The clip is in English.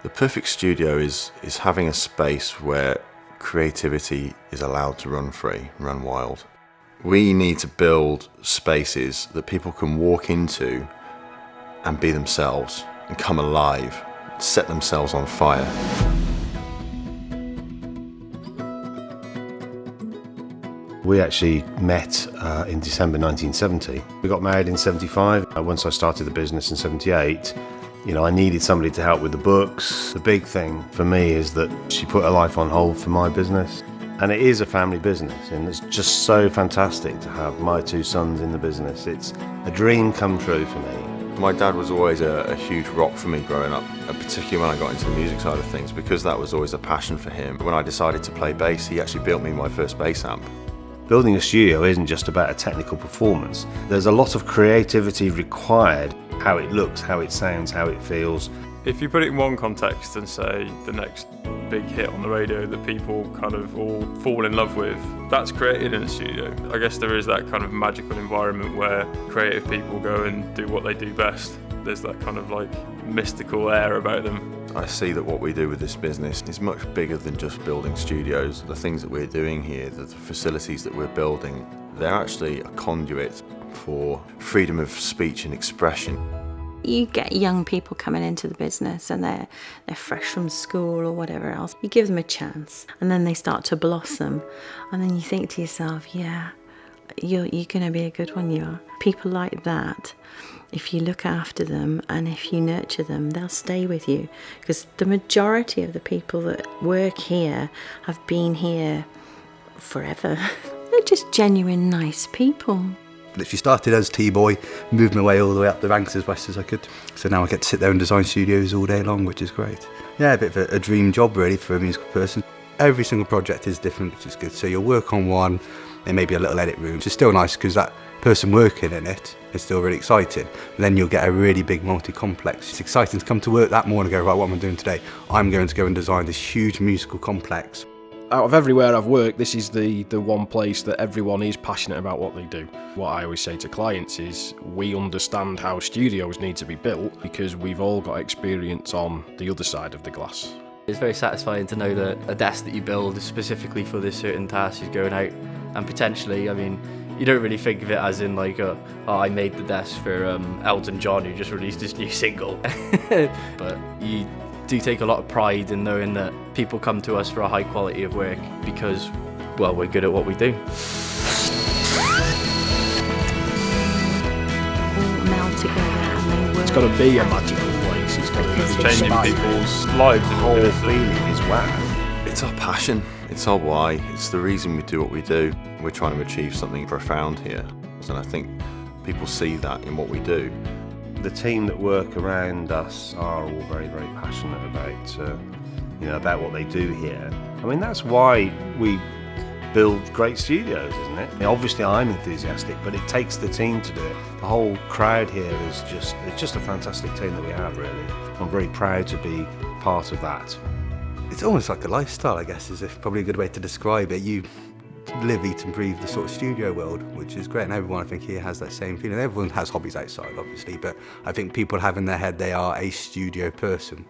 The perfect studio is having a space where creativity is allowed to run free, run wild. We need to build spaces that people can walk into and be themselves and come alive, set themselves on fire. We actually met in December 1970. We got married in 75. Once I started the business in 78, I needed somebody to help with the books. The big thing for me is that she put her life on hold for my business. And it is a family business, and it's just so fantastic to have my two sons in the business. It's a dream come true for me. My dad was always a huge rock for me growing up, and particularly when I got into the music side of things, because that was always a passion for him. When I decided to play bass, he actually built me my first bass amp. Building a studio isn't just about a technical performance. There's a lot of creativity required. How it looks, how it sounds, how it feels. If you put it in one context and say the next big hit on the radio that people kind of all fall in love with, that's created in a studio. I guess there is that kind of magical environment where creative people go and do what they do best. There's that kind of like mystical air about them. I see that what we do with this business is much bigger than just building studios. The things that we're doing here, the facilities that we're building, they're actually a conduit for freedom of speech and expression. You get young people coming into the business and they're fresh from school or whatever else. You give them a chance and then they start to blossom, and then you think to yourself, yeah, you're going to be a good one, you are. People like that, if you look after them and if you nurture them, they'll stay with you, because the majority of the people that work here have been here forever. They're just genuine nice people. Literally started as T-boy, moved my way all the way up the ranks as best as I could. So now I get to sit there and design studios all day long, which is great. Yeah, a bit of a dream job really for a musical person. Every single project is different, which is good. So you'll work on one, there may be a little edit room, which is still nice because that person working in it is still really exciting. Then you'll get a really big multi-complex. It's exciting to come to work that morning and go, right, what am I doing today? I'm going to go and design this huge musical complex. Out of everywhere I've worked, this is the one place that everyone is passionate about what they do. What I always say to clients is we understand how studios need to be built because we've all got experience on the other side of the glass. It's very satisfying to know that a desk that you build specifically for this certain task is going out, and potentially, I mean, you don't really think of it as in like, oh, I made the desk for Elton John who just released his new single. But you do take a lot of pride in knowing that people come to us for a high quality of work because, well, we're good at what we do. All meld together and they work. It's got to be a magical place. It's got to be Changing people's lives. The whole feeling is wow. It's our passion, it's our why, it's the reason we do what we do. We're trying to achieve something profound here, and I think people see that in what we do. The team that work around us are all very, very passionate about what they do here. I mean, that's why we build great studios, isn't it? I mean, obviously, I'm enthusiastic, but it takes the team to do it. The whole crowd here is just a fantastic team that we have, really. I'm very proud to be part of that. It's almost like a lifestyle, I guess, is probably a good way to describe it. You live, eat and breathe the sort of studio world, which is great, and everyone I think here has that same feeling. Everyone has hobbies outside, obviously, but I think people have in their head they are a studio person.